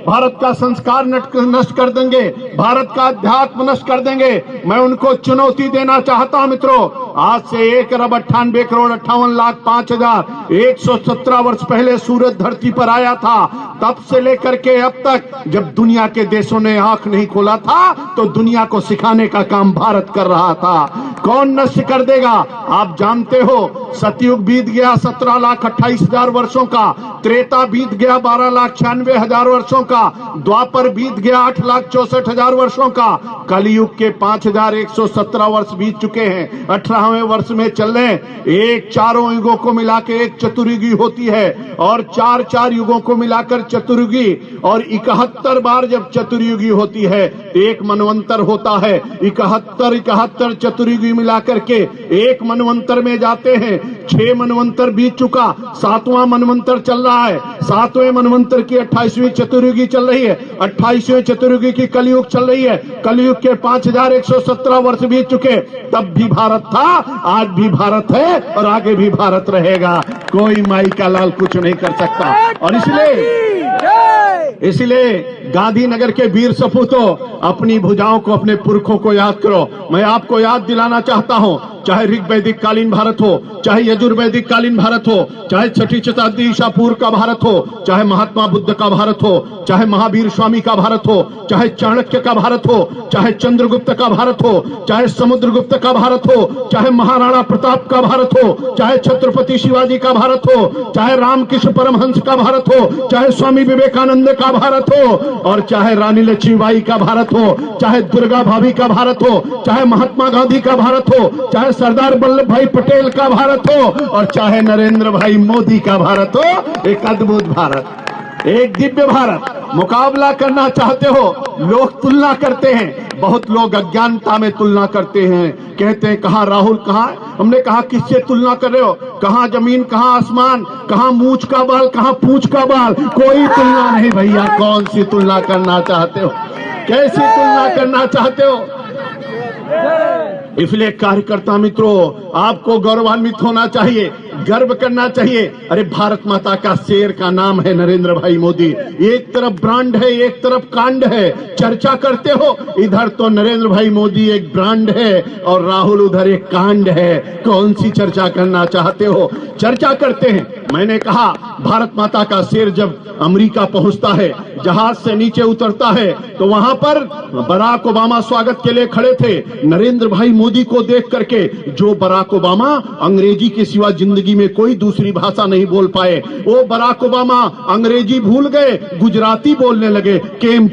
भारत का संस्कार नष्ट कर देंगे, भारत का अध्यात्म नष्ट कर देंगे। मैं उनको चुनौती देना चाहता हूं मित्रों, आज से 1,98,58,05,117 वर्ष पहले सूरज धरती पर आया था। तब से लेकर के अब तक जब दुनिया के देशों ने आंख नहीं खोला था तो दुनिया को सिखाने का काम भारत कर रहा था। कौन नष्ट कर देगा? आप जानते हो, सतयुग बीत गया 17,28,000 वर्षों का, त्रेता बीत गया 12,96,000 वर्षों का, द्वापर बीत गया 8,64,000 वर्षों का, कलयुग के 5,117 वर्ष बीत चुके हैं। 18वें वर्ष में चल रहे हैं। एक चारों युगों को मिलाकर एक चतुर्युगी होती है और चार युगों को मिलाकर चतुर्युगी, और 71 बार जब चतुर्युगी होती है एक मनवंतर होता है। 71 चतुर्युगी मिलाकर के एक मनवंतर में जाते हैं। 6 मनवंतर बीत चुका, 7वां मनवंतर चल रहा है। 7वें मनवंतर की 28वीं चतुर्युगी चल रही है। 28वें चतुर्युगी की कलयुग चल रही है। कलयुग के 5,117 वर्ष बीत चुके। तब भी भारत था, आज भी भारत है और आगे भी भारत रहेगा। कोई माई का लाल कुछ नहीं कर सकता। और इसलिए गांधीनगर के वीर सपूतों, अपनी भुजाओं को, अपने पुरखों को याद करो। मैं आपको याद दिलाना चाहता हूं, चाहे ऋग वैदिक कालीन भारत हो, चाहे यजुर्वैदिक कालीन भारत हो, चाहे 6ठी शताब्दी ईसा पूर्व का भारत हो, चाहे महात्मा बुद्ध का भारत हो, चाहे महावीर स्वामी का भारत हो, चाहे चाणक्य का भारत हो, चाहे चंद्रगुप्त का भारत हो, चाहे समुद्रगुप्त का भारत हो, चाहे महाराणा प्रताप का भारत हो, चाहे छत्रपति शिवाजी का भारत हो, चाहे रामकृष्ण परमहंस का भारत हो, चाहे स्वामी विवेकानंद का भारत हो, और चाहे रानी लक्ष्मीबाई का भारत हो, चाहे दुर्गा भाभी का भारत हो, चाहे महात्मा गांधी का भारत हो, चाहे सरदार वल्लभ भाई पटेल का भारत हो, और चाहे नरेंद्र भाई मोदी का भारत हो। एक अद्भुत भारत, एक दिव्य भारत। मुकाबला करना चाहते हो, लोग तुलना करते हैं, बहुत लोग अज्ञानता में तुलना करते हैं, कहते हैं कहां राहुल, कहां। हमने कहा किससे तुलना कर रहे हो? कहां जमीन, कहां आसमान, कहां मूंछ का बाल, कहां पूंछ का बाल। कोई तुलना नहीं भैया। कौन सी तुलना करना चाहते हो? कैसी तुलना करना चाहते हो? इसलिए कार्यकर्ता मित्रों, आपको गौरवान्वित होना चाहिए, गर्व करना चाहिए। अरे भारत माता का शेर का नाम है नरेंद्र भाई मोदी। एक तरफ ब्रांड है, एक तरफ कांड है। चर्चा करते हो, इधर तो नरेंद्र भाई मोदी एक ब्रांड है और राहुल उधर एक कांड है। कौन सी चर्चा करना चाहते हो? चर्चा करते हैं। मैंने कहा भारत माता का शेर जब अमेरिका पहुंचता है, जहाज से नीचे उतरता है, तो वहां पर बराक ओबामा स्वागत के लिए खड़े थे। नरेंद्र भाई मोदी को देख करके, जो बराक ओबामा अंग्रेजी के सिवा जिंदगी में कोई दूसरी भाषा नहीं बोल पाए, वो बराक ओबामा अंग्रेजी भूल गए, गुजराती बोलने लगे। केम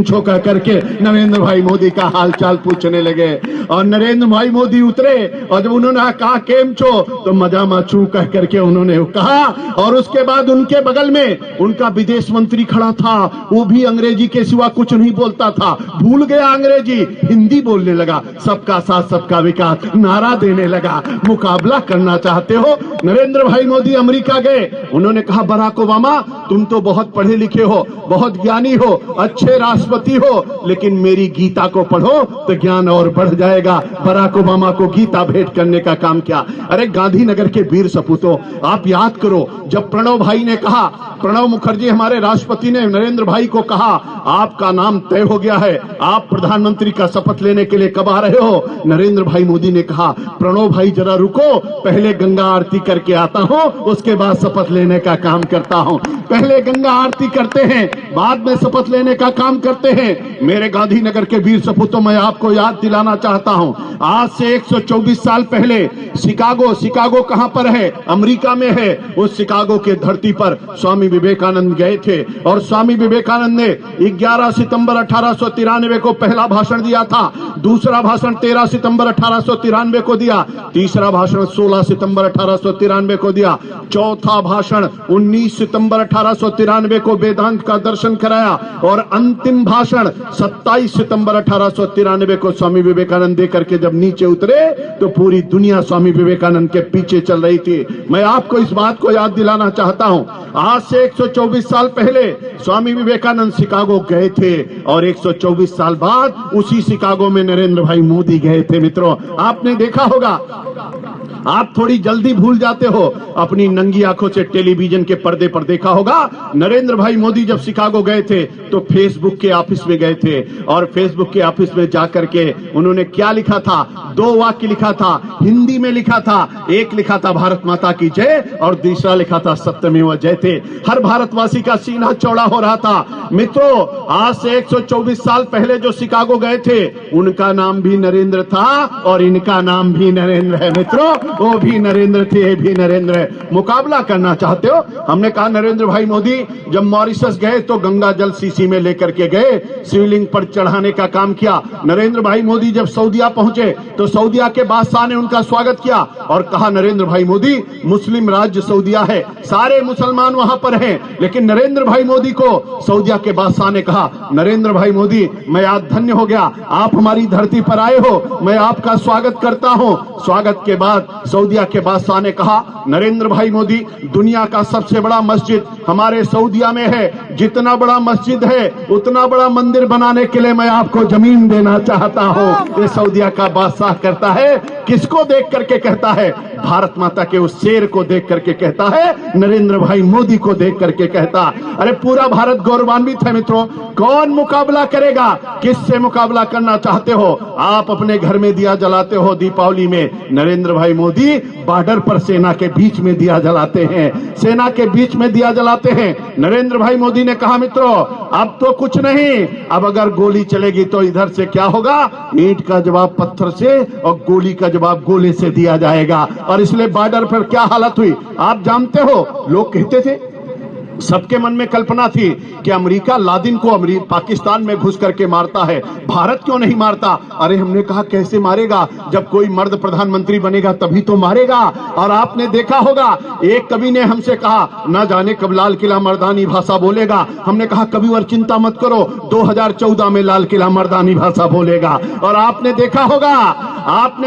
छो कह करके नरेंद्र भाई मोदी का हालचाल पूछने लगे। और नरेंद्र भाई मोदी उतरे और जब उन्होंने कहा केम छो, तो मजा माचू कह करके उन्होंने कहा। और उसके बाद उनके बगल में उनका विदेश मंत्री खड़ा था, वो भी अंग्रेजी के सिवा कुछ नहीं बोलता था, भूल गया अंग्रेजी, हिंदी बोलने लगा। सबका साथ सबका विकास नारा देने लगा। मुकाबला करना चाहते हो? नरेंद्र भाई मोदी अमेरिका गए, उन्होंने कहा बराक ओबामा तुम तो बहुत पढ़े लिखे हो, बहुत ज्ञानी हो, अच्छे राष्ट्रपति हो, लेकिन मेरी गीता को पढ़ो तो ज्ञान और बढ़ जाएगा। बराक ओबामा को गीता भेंट करने का काम किया। अरे गांधीनगर के वीर सपूतों, आप याद करो, जब प्रणब भाई ने कहा, प्रणब मुखर्जी हमारे राष्ट्रपति ने नरेंद्र भाई को कहा आपका नाम तय हो गया है, आप प्रधानमंत्री का शपथ लेने के लिए कब आ रहे हो? नरेंद्र भाई मोदी ने कहा प्रणब भाई जरा रुको, पहले गंगा आरती करके आता हूं, उसके बाद शपथ लेने का काम करता हूं। पहले गंगा आरती करते हैं, बाद में शपथ लेने का काम करते हैं। मेरे गांधीनगर के वीर सपूतों, मैं आपको याद दिलाना चाहता हूं, आज से 124 साल पहले शिकागो कहां पर है? अमेरिका में है। उस शिकागो के धरती पर स्वामी विवेकानंद गए थे और स्वामी विवेकानंद ने 11 सितंबर 1893 को पहला भाषण दिया था, दूसरा भाषण 13 सितंबर 1893 को दिया, तीसरा भाषण 16 सितंबर 1893 को दिया, चौथा भाषण 19 सितंबर 1893 को वेदांत का दर्शन कराया, और अंतिम भाषण 27 सितंबर 1893 को स्वामी विवेकानंद देकर के जब नीचे उतरे तो पूरी दुनिया स्वामी विवेकानंद के पीछे चल रही थी। मैं आपको इस बात को याद दिलाना चाहता हूं, आज से 124 साल पहले स्वामी विवेकानंद शिकागो गए थे और 124 साल बाद उसी शिकागो में नरेंद्र भाई मोदी गए थे। मित्रों, आपने देखा होगा आप थोड़ी जल्दी भूल जाते हो। अपनी नंगी आंखों से टेलीविजन के पर्दे पर देखा होगा, नरेंद्र भाई मोदी जब शिकागो गए थे तो फेसबुक के ऑफिस में गए थे, और फेसबुक के ऑफिस में जाकर के उन्होंने क्या लिखा था? 2 वाक्य लिखा था, हिंदी में लिखा था। एक लिखा था भारत माता की जय, और दूसरा लिखा था सत्यमेव जयते। हर भारतवासी का सीना चौड़ा हो रहा था। मित्रों, आज से 124 साल पहले जो शिकागो गए थे उनका नाम भी नरेंद्र था, और इनका नाम भी नरेंद्र है। मित्रों, वो भी नरेंद्र थे, ये भी नरेंद्र है। मुकाबला करना चाहते हो? हमने कहा नरेंद्र भाई मोदी जब मॉरिशस गए तो गंगा जल सीसी में लेकर के गए, शिवलिंग पर चढ़ाने का काम किया। नरेंद्र भाई मोदी जब सऊदीया पहुंचे तो सऊदीया के बादशाह ने उनका स्वागत किया और कहा, नरेंद्र भाई मोदी, मुस्लिम राज्य सऊदीया है, सारे मुसलमान वहां पर हैं, लेकिन नरेंद्र भाई मोदी को सऊदीया के बादशाह ने कहा, नरेंद्र भाई मोदी, मैं आज धन्य हो गया, आप हमारी धरती पर आए हो, मैं आपका स्वागत करता हूं। स्वागत के बाद सऊदीया के बादशाह ने कहा, नरेंद्र भाई मोदी, दुनिया का सबसे बड़ा मस्जिद हमारे सऊदीया में है, जितना बड़ा मस्जिद है उतना बड़ा मंदिर बनाने के लिए मैं आपको जमीन देना चाहता हूं। ये सऊदीया का बादशाह करता है, किसको देख करके कहता है? भारत माता के उस शेर को देख करके कहता है, नरेंद्र भाई मोदी को देख करके कहता। अरे पूरा भारत गौरवान्वित है। मित्रों, कौन मुकाबला करेगा? किससे मुकाबला करना चाहते हो? आप अपने घर में दिया जलाते हो दीपावली में, नरेंद्र भाई मोदी बॉर्डर पर सेना के बीच में दिया जलाते हैं, सेना के बीच में दिया जलाते हैं। नरेंद्र भाई मोदी ने कहा, मित्रों, अब तो कुछ नहीं, अब अगर गोली चलेगी तो इधर से क्या होगा? ईंट का जवाब पत्थर से और गोली का जवाब गोले से दिया जाएगा। और इसलिए बॉर्डर पर क्या हालत हुई आप जानते हो? लोग कहते थे, सबके मन में कल्पना थी कि अमेरिका लादिन को पाकिस्तान में घुस करके मारता है, भारत क्यों नहीं मारता? अरे हमने कहा, कैसे मारेगा? जब कोई मर्द प्रधानमंत्री बनेगा तभी तो मारेगा। और आपने देखा होगा, एक कवि ने हमसे कहा, ना जाने कब लाल किला मर्दानी भाषा बोलेगा। हमने कहा, कविवर चिंता मत करो, 2014 में लाल किला मर्दानी भाषा बोलेगा। और आपने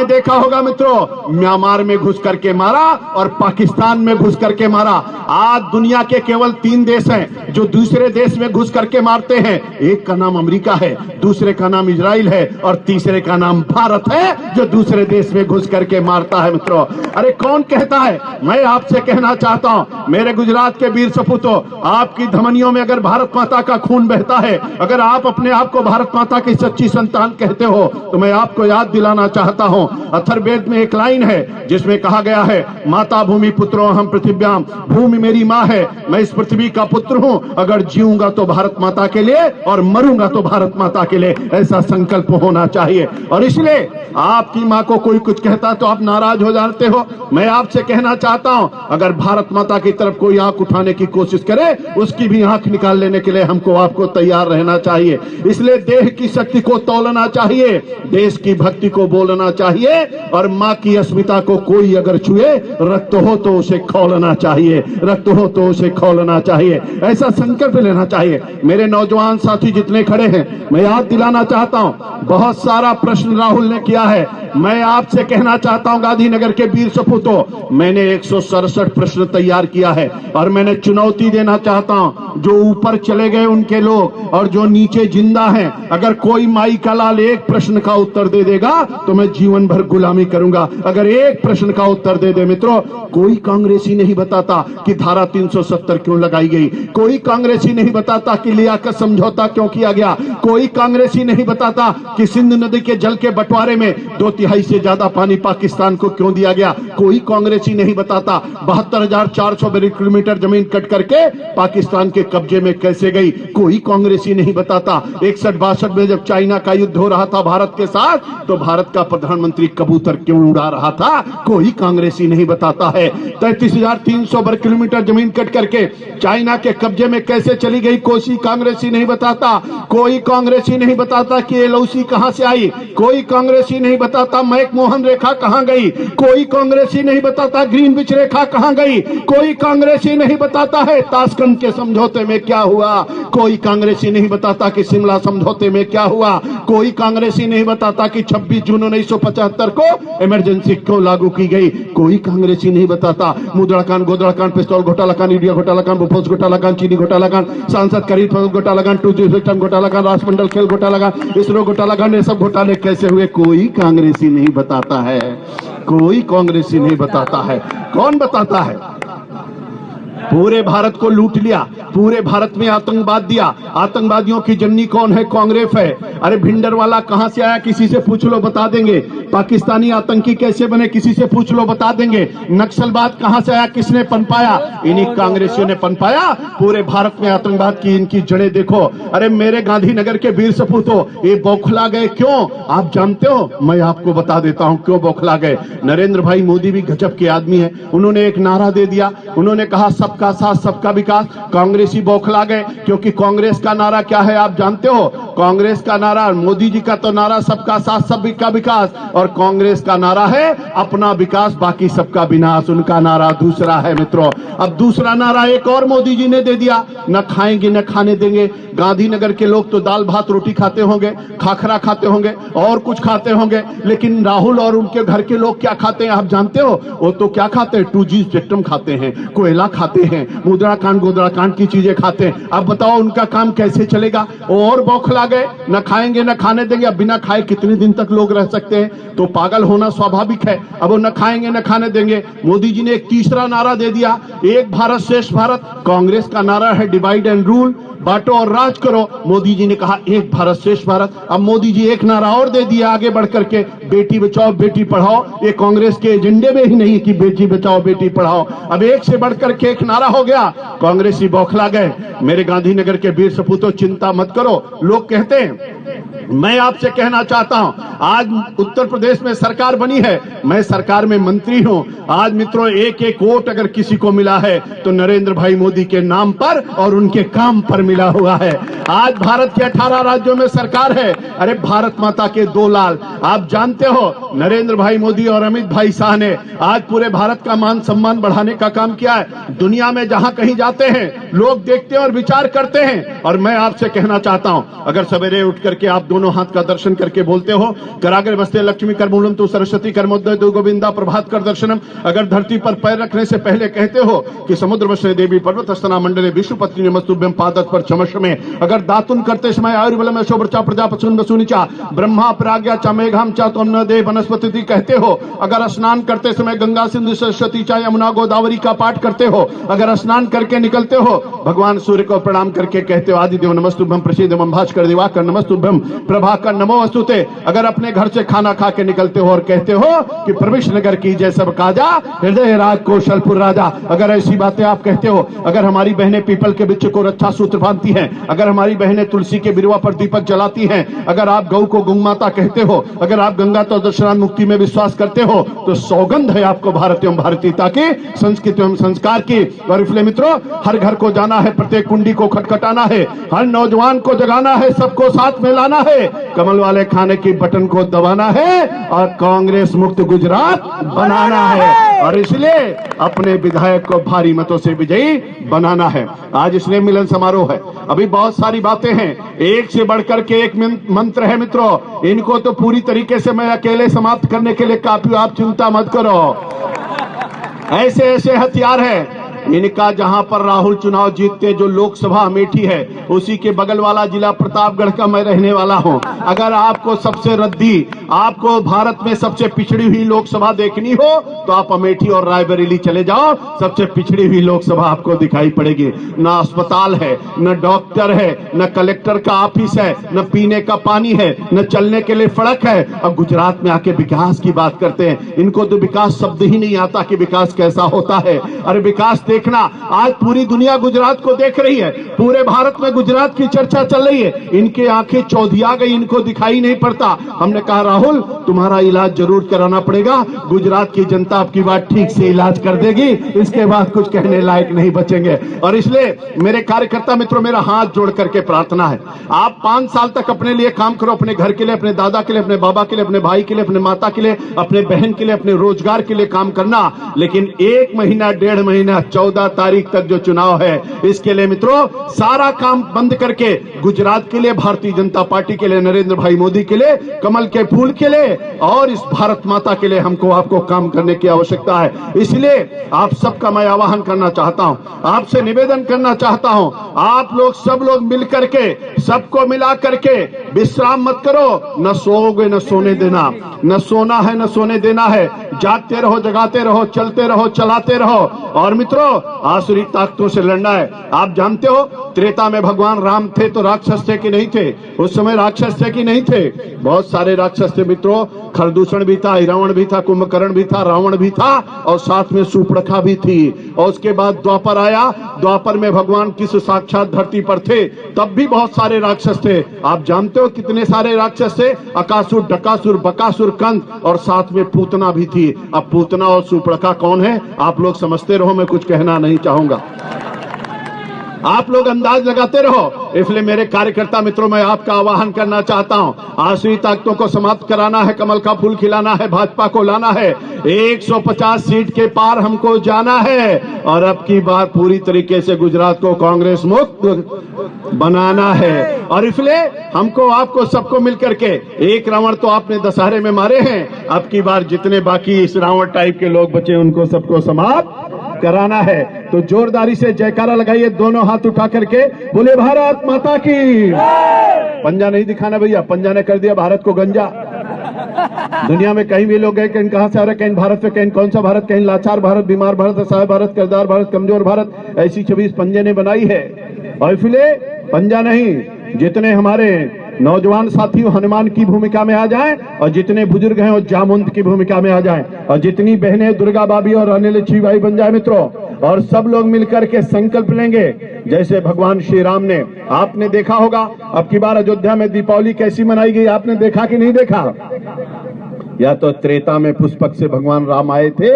देखा होगा मित्रों, म्यांमार में घुस करके मारा और पाकिस्तान में घुस करके मारा। आज दुनिया के केवल 3 देश हैं जो दूसरे देश में घुस करके मारते हैं। एक का नाम अमेरिका है, दूसरे का नाम इजराइल है, और तीसरे का नाम भारत है जो दूसरे देश में घुस करके मारता है। मित्रों, अरे कौन कहता है? मैं आपसे कहना चाहता हूं, मेरे गुजरात के वीर सपूतों, आपकी धमनियों में अगर भारत माता का खून बहता है, अगर आप अपने आप को भारत माता की सच्ची संतान कहते हो, तो मैं आपको याद दिलाना चाहता हूं, अथर्ववेद में एक लाइन है जिसमें कहा गया है, माता भूमि पुत्रो हम पृथिव्याम, भूमि मेरी माँ है, मैं इस पृथ्वी का पुत्र हूं, अगर जीऊंगा तो भारत माता के लिए और मरूंगा तो भारत माता के लिए, ऐसा संकल्प होना चाहिए। और इसलिए आपकी माँ को कोई कुछ कहता तो आप नाराज हो जाते हो। मैं आपसे कहना चाहता हूं, अगर भारत माता की तरफ कोई आंख उठाने की कोशिश करे, उसकी भी आंख निकाल लेने के लिए हमको आपको तैयार रहना चाहिए। इसलिए देह की शक्ति को तौलना चाहिए, देश की भक्ति को बोलना चाहिए, और माँ की अस्मिता को कोई अगर छुए, रक्त हो तो उसे खौलना चाहिए, रक्त हो तो उसे खौलना चाहिए, ऐसा संकल्प लेना चाहिए। मेरे नौजवान साथी जितने खड़े हैं, मैं याद दिलाना चाहता हूं, बहुत सारा प्रश्न राहुल ने किया है। मैं आपसे कहना चाहता हूं, गांधीनगर के वीर सपूतों, मैंने 167 प्रश्न तैयार किया है, और मैंने चुनौती देना चाहता हूं, जो ऊपर चले गए उनके लोग और जो नीचे जिंदा हैं, अगर कोई माई का लाल एक प्रश्न का उत्तर दे देगा तो मैं जीवन भर गुलामी करूंगा। अगर एक प्रश्न का उत्तर दे दे मित्रों, कोई कांग्रेसी नहीं बताता कि धारा 370 क्यों लगाई गई, कोई कांग्रेसी नहीं बताता कि लियाकत समझौता क्यों किया गया, कोई कांग्रेसी नहीं बताता कि सिंध नदी के जल के बंटवारे में 2/3 से ज्यादा पानी पाकिस्तान को क्यों दिया गया, कोई कांग्रेसी नहीं बताता 72,400 किलोमीटर जमीन कट करके पाकिस्तान के कब्जे में कैसे गई, कोई कांग्रेसी नहीं बताता 61-62 में जब चाइना का युद्ध हो रहा था भारत के साथ, तो भारत का प्रधानमंत्री कबूतर क्यों उड़ा रहा था, कोई कांग्रेसी नहीं बताता है। 33,300 वर्ग किलोमीटर जमीन कट करके चाइना के कब्जे में कैसे चली गई, कोई कांग्रेसी नहीं बताता। कोई कांग्रेसी नहीं बताता कि एलओसी कहां से आई, कोई कांग्रेसी नहीं बताता मैकमोहन रेखा कहां गई, कोई कांग्रेसी नहीं बताता ग्रीनविच रेखा कहां गई, कोई कांग्रेसी नहीं बताता है ताशकंद के समझौते में क्या हुआ, कोई कांग्रेसी नहीं बताता कि शिमला समझौते में क्या हुआ, कोई कांग्रेसी नहीं बताता कि 26 जून 1975 को इमरजेंसी क्यों लागू की गई। कोई कांग्रेसी नहीं बताता मुद्राकांड, गोदड़ाकांड, पिस्तौल घोटाला कांड, यूरिया घोटाला कांड, बोफोर्स घोटाला कांड, चीनी घोटाला कांड, सांसद खरीद फरोख्त घोटाला कांड, 2G सिस्टम घोटाला कांड, राष्ट्रमंडल खेल घोटाला कांड, इसरो घोटाला कांड, ये सब घोटाले कैसे हुए कोई कांग्रेसी नहीं बताता है। कोई कांग्रेसी नहीं बताता है। कौन बताता है? पूरे भारत को लूट लिया, पूरे भारत में आतंकवाद दिया। आतंकवादियों की जननी कौन है? कांग्रेस है। अरे भिंडरवाला कहां से आया? किसी से पूछ लो, बता देंगे। पाकिस्तानी आतंकी कैसे बने? किसी से पूछ लो, बता देंगे। नक्सलवाद कहां से आया? किसने पनपाया? इन्हीं कांग्रेसियों ने पनपाया। पूरे भारत में आतंकवाद की इनकी जड़ें देखो। अरे मेरे गांधीनगर के वीर सपूतों, ये बौखला गए क्यों? आप जानते हो? मैं आपको बता देता हूं क्यों बौखला गए। नरेंद्र भाई मोदी भी गजब के आदमी है। उन्होंने एक नारा दे दिया, उन्होंने कहा सबका साथ सबका विकास। कांग्रेसी बौखला गए क्योंकि कांग्रेस का नारा क्या है आप जानते हो? कांग्रेस का नारा, मोदी जी का तो नारा सबका साथ सबका विकास, और कांग्रेस का नारा है अपना विकास बाकी सबका विनाश। उनका नारा दूसरा है मित्रों। अब दूसरा नारा एक और मोदी जी ने दे दिया, न खाएंगे न खाने देंगे। गांधीनगर के लोग तो दाल भात रोटी खाते होंगे, खाखरा खाते होंगे और कुछ खाते होंगे, लेकिन राहुल और उनके घर के लोग क्या खाते हैं आप जानते हो? वो तो क्या खाते हैं? 2G स्पेक्ट्रम खाते हैं, कोयला खाते हैं, मुद्राकांड गोदड़ाकांड की चीजें खाते हैं। अब बताओ उनका काम कैसे चलेगा? और बौखला गए, न खाएंगे न खाने देंगे। अब बिना खाए कितने दिन तक लोग रह सकते हैं? तो पागल होना स्वाभाविक है। अब वो न खाएंगे न खाने देंगे। मोदी जी ने एक तीसरा नारा दे दिया, एक भारत श्रेष्ठ भारत। कांग्रेस का नारा है डिवाइड एंड रूल, बांटो और राज करो। मोदी जी ने कहा एक भारत श्रेष्ठ भारत। अब मोदी जी एक नारा और दे दिया आगे बढ़ करके, बेटी बचाओ बेटी पढ़ाओ। ये कांग्रेस के एजेंडे में ही नहीं कि बेटी बचाओ बेटी पढ़ाओ। अब एक से बढ़कर के एक नारा हो गया, कांग्रेसी बौखला गए। मेरे गांधीनगर के वीर सपूतों, चिंता मत करो। लोग कहते हैं, मैं आपसे कहना चाहता हूं, आज उत्तर प्रदेश में सरकार बनी है, मैं सरकार में मंत्री हूं। आज मित्रों एक एक वोट अगर किसी को मिला है तो नरेंद्र भाई मोदी के नाम पर और उनके काम पर मिला हुआ है। आज भारत के 18 राज्यों में सरकार है। अरे भारत माता के दो लाल, आप जानते हो नरेंद्र भाई मोदी और अमित भाई शाह ने आज पूरे भारत का मान सम्मान बढ़ाने का काम किया है। दुनिया में जहां कहीं जाते हैं लोग देखते हैं और विचार करते हैं। और मैं आपसे कहना चाहता हूं, अगर सवेरे उठ करके आप दोनों हाथ का दर्शन करके बोलते हो, कराग्रे बस्ते लक्ष्मी करमूलम तू सरस्वती करमोदय तू गोविंदा प्रभात कर दर्शनम। अगर धरती पर पैर रखने से पहले कहते हो कि समुद्र वश्य देवी पर्वत स्तना मंडले विष्णुपत्नी नमस्तुभ्यम पादत पर चमश में। अगर दातुन करते समय आयुर्बलम शोभचा प्रजापति वसुनिचा ब्रह्मा प्राज्ञा चा मेघाम चा तुम न दे वनस्पति कहते हो। अगर स्नान करते समय गंगा सिंधु सरस्वती चा यमुना गोदावरी का पाठ करते हो। अगर स्नान करके निकलते हो भगवान सूर्य को प्रणाम करके कहते हो आदिदेव नमस्तुभ्यम प्रसीदमं भास्कर दिवाकर नमस्तुभ्यम प्रभाकर नमो अस्तुते। अगर अपने घर से खाना खा के निकलते हो और कहते हो कि प्रवेश नगर की जय सब काजा हृदय राज कौशलपुर राजा। अगर ऐसी बातें आप कहते हो, अगर हमारी बहनें पीपल के वृक्ष को रक्षा सूत्र बांधती हैं, अगर हमारी बहनें तुलसी के बिरवा पर दीपक जलाती हैं, अगर आप गौ को गौ माता कहते हो, अगर आप गंगा तो दर्शनान मुक्ति में विश्वास करते हो, तो सौगंध है आपको भारत एवं भारतीयता की, संस्कृति एवं संस्कार की। और इसलिए मित्रों, हर घर को जाना है, प्रत्येक कुंडी को खटखटाना है, हर नौजवान को जगाना है, सबको साथ में लाना है, कमल वाले खाने की बटन को दबाना है और कांग्रेस मुक्त गुजरात बनाना है। और इसलिए अपने विधायक को भारी मतों से विजयी बनाना है। आज इसलिए मिलन समारोह है, अभी बहुत सारी बातें हैं, एक से बढ़कर के एक मंत्र है मित्रों। इनको तो पूरी तरीके से मैं अकेले समाप्त करने के लिए काफी, आप चिंता मत करो। ऐसे ऐसे हथियार है इनका, जहां पर राहुल चुनाव जीतते, जो लोकसभा अमेठी है उसी के बगल वाला जिला प्रतापगढ़ का मैं रहने वाला हूं। अगर आपको सबसे रद्दी, आपको भारत में सबसे पिछड़ी हुई लोकसभा देखनी हो तो आप अमेठी और रायबरेली चले जाओ, सबसे पिछड़ी हुई लोकसभा आपको दिखाई पड़ेगी। न अस्पताल है, न डॉक्टर है, न कलेक्टर का ऑफिस है, न पीने का पानी है, न चलने के लिए सड़क है। अब गुजरात में आके विकास की बात करते हैं, इनको तो विकास शब्द ही नहीं आता कि विकास कैसा होता है। अरे विकास देखना, आज पूरी दुनिया गुजरात को देख रही है, पूरे भारत में गुजरात की चर्चा चल रही है। इनके आंखें चौधिया गई, इनको दिखाई नहीं पड़ता। हमने कहा राहुल तुम्हारा इलाज जरूर कराना पड़ेगा, गुजरात की जनता आपकी बात ठीक से इलाज कर देगी, इसके बाद कुछ कहने लायक नहीं बचेंगे। और इसलिए मेरे कार्यकर्ता मित्रों, मेरा हाथ जोड़ करके प्रार्थना है, आप 5 साल तक अपने लिए काम करो, अपने घर के लिए, अपने दादा के लिए, अपने बाबा के लिए, अपने भाई के लिए, अपने माता के लिए, अपने बहन के लिए, अपने रोजगार के लिए काम करना। लेकिन 1 महीना 1.5 महीना 14 तारीख तक जो चुनाव है, इसके लिए मित्रों सारा काम बंद करके गुजरात के लिए, भारतीय जनता पार्टी के लिए, नरेंद्र भाई मोदी के लिए, कमल के फूल के लिए और इस भारत माता के लिए हमको आपको काम करने की आवश्यकता है। इसलिए आप सबका मैं आह्वान करना चाहता हूं, आपसे निवेदन करना चाहता हूं, आप लोग सब लोग मिल करके, सबको मिला करके विश्राम मत करो। न सोओगे न सोने देना, न सोना है न सोने देना है। जागते रहो, जगाते रहो, चलते रहो, चलाते रहो। और मित्रों आसुरी ताकतों से लड़ना है। आप जानते हो त्रेता में भगवान राम थे तो राक्षस थे कि नहीं थे? उस समय राक्षस थे कि नहीं थे? बहुत सारे राक्षस थे मित्रों। खरदूषण भी था, रावण भी था, कुंभकर्ण भी था, रावण भी था और साथ में सूर्पणखा भी थी। और उसके बाद द्वापर आया। द्वापर में भगवान कृष्ण साक्षात धरती पर थे, तब भी बहुत सारे राक्षस थे। आप जानते हो कितने सारे राक्षस थे? अकासुर, डकासुर, बकासुर, कंस और साथ में पूतना भी थी। अब पूतना और सूर्पणखा कौन है आप लोग समझते रहो, मैं कुछ कहना नहीं चाहूंगा, आप लोग अंदाज लगाते रहो। इसलिए मेरे कार्यकर्ता मित्रों, मैं आपका आह्वान करना चाहता हूं, आसुरी ताकतों को समाप्त कराना है, कमल का फूल खिलाना है, भाजपा को लाना है, 150 सीट के पार हमको जाना है और अब की बार पूरी तरीके से गुजरात को कांग्रेस मुक्त बनाना है। और इसलिए हमको आपको सबको मिलकर के, एक रावण तो आपने दशहरे में मारे हैं, अब की बार जितने बाकी इस रावण टाइप के लोग बचे उनको सबको समाप्त कराना है। तो जोरदारी से जयकारा लगाइए, दोनों हाथ उठा करके बोले भारत माता की। पंजा नहीं दिखाना भैया, पंजा ने कर दिया भारत को गंजा। दुनिया में कहीं भी लोग गए, कहीं कहां से आ रहे, कहीं भारत में, कहीं कौन सा भारत, कहीं लाचार भारत, बीमार भारत, असहाय भारत, किरदार भारत, कमजोर भारत, ऐसी छवि पंजे ने बनाई है। और इसलिए पंजा नहीं, जितने हमारे नौजवान साथी हनुमान की भूमिका में आ जाएं और जितने बुजुर्ग हैं वो जामुन की भूमिका में आ जाएं और जितनी बहनें दुर्गा बाबी और रानी लक्ष्मीबाई बन जाए मित्रों, और सब लोग मिलकर के संकल्प लेंगे जैसे भगवान श्री राम ने। आपने देखा होगा अब की बार अयोध्या में दीपावली कैसी मनाई गई, आपने देखा कि नहीं देखा? या तो त्रेता में पुष्पक से भगवान राम आए थे,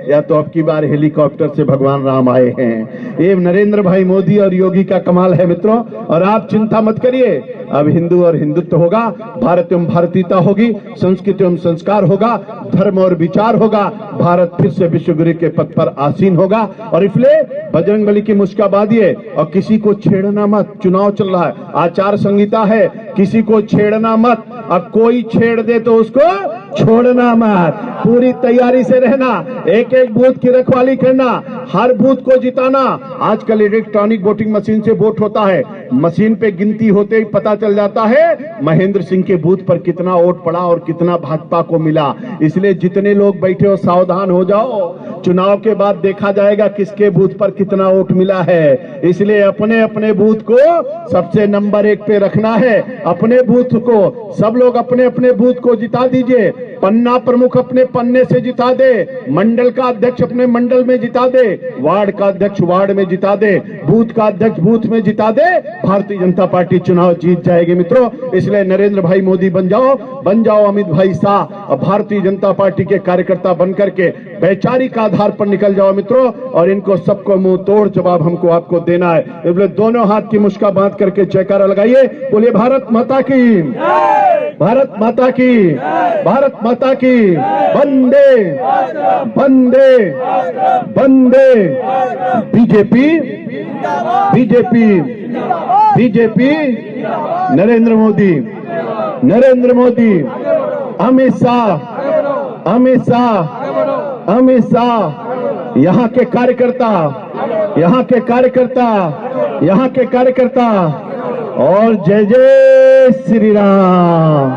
या तो अब की बार हेलीकॉप्टर से भगवान राम आए हैं। ये नरेंद्र भाई मोदी और योगी का कमाल है मित्रों। और आप चिंता मत करिए, अब हिंदू और हिंदुत्व होगा, भारत एवं भारतीयता होगी, संस्कृति एवं संस्कार होगा, धर्म और विचार होगा, भारत फिर से विश्व गुरु के पद पर आसीन होगा। और इसलिए बजरंगबली की मुस्काबादी है और किसी को छेड़ना मत। चुनाव चल रहा है, आचार संहिता है, किसी को छेड़ना मत। अब कोई छेड़ दे तो उसको छोड़ना मत। पूरी तैयारी से रहना, एक एक बूथ की रखवाली करना, हर बूथ को जिताना। आजकल इलेक्ट्रॉनिक वोटिंग मशीन से वोट होता है, मशीन पे गिनती होते ही पता चल जाता है महेंद्र सिंह के बूथ पर कितना वोट पड़ा और कितना भाजपा को मिला। इसलिए जितने लोग बैठे हो सावधान हो जाओ, चुनाव के बाद देखा जाएगा किसके बूथ पर कितना वोट मिला है। इसलिए अपने अपने बूथ को सबसे नंबर 1 पे रखना है। अपने बूथ को सब लोग अपने अपने बूथ को जिता दीजिए। पन्ना प्रमुख अपने पन्ने से जिता दे, मंडल का अध्यक्ष अपने मंडल में जिता दे, वार्ड का अध्यक्ष वार्ड में जिता दे, बूथ का अध्यक्ष बूथ में जिता दे। भारतीय जनता पार्टी चुनाव जीत जाएगी मित्रों। इसलिए नरेंद्र भाई मोदी बन जाओ अमित भाई शाह और भारतीय जनता पार्टी के कार्यकर्ता बनकर के वैचारिक आधार पर निकल जाओ मित्रों। और इनको सबको मुंह तोड़ जवाब हमको आपको देना है। इसलिए दोनों हाथ की मुस्का बांध करके जयकारा लगाइए, बोलिए भारत माता की, भारत माता की, भारत माता की। वंदे वंदे वंदे। BJP BJP BJP, Narendra Modi, Narendra Modi, Amit Shah, Amit Shah, Amit Shah. यहाँ के कार्यकर्ता, यहाँ के कार्यकर्ता, यहाँ के कार्यकर्ता। और जय जय श्री राम,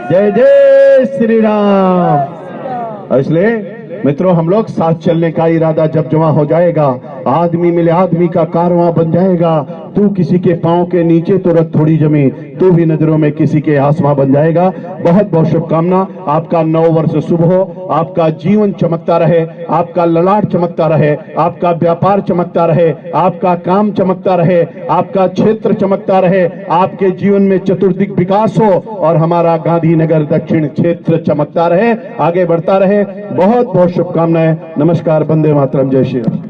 जय जय श्री राम। इसलिए मित्रों हम लोग साथ चलने का इरादा जब जमा हो जाएगा, आदमी मिले आदमी का कारवां बन जाएगा। तू किसी के पांव के नीचे तो रख थोड़ी जमी, तू भी नजरों में किसी के आसमां बन जाएगा। बहुत बहुत शुभकामना। आपका 9 वर्ष शुभ हो, आपका जीवन चमकता रहे, आपका ललाट चमकता रहे, आपका व्यापार चमकता रहे, आपका काम चमकता रहे, आपका क्षेत्र चमकता रहे, आपके जीवन में चतुर्दिक विकास हो और हमारा गांधीनगर दक्षिण क्षेत्र चमकता रहे, आगे बढ़ता रहे। बहुत बहुत शुभकामनाएं। नमस्कार, वंदे मातरम, जय श्री राम।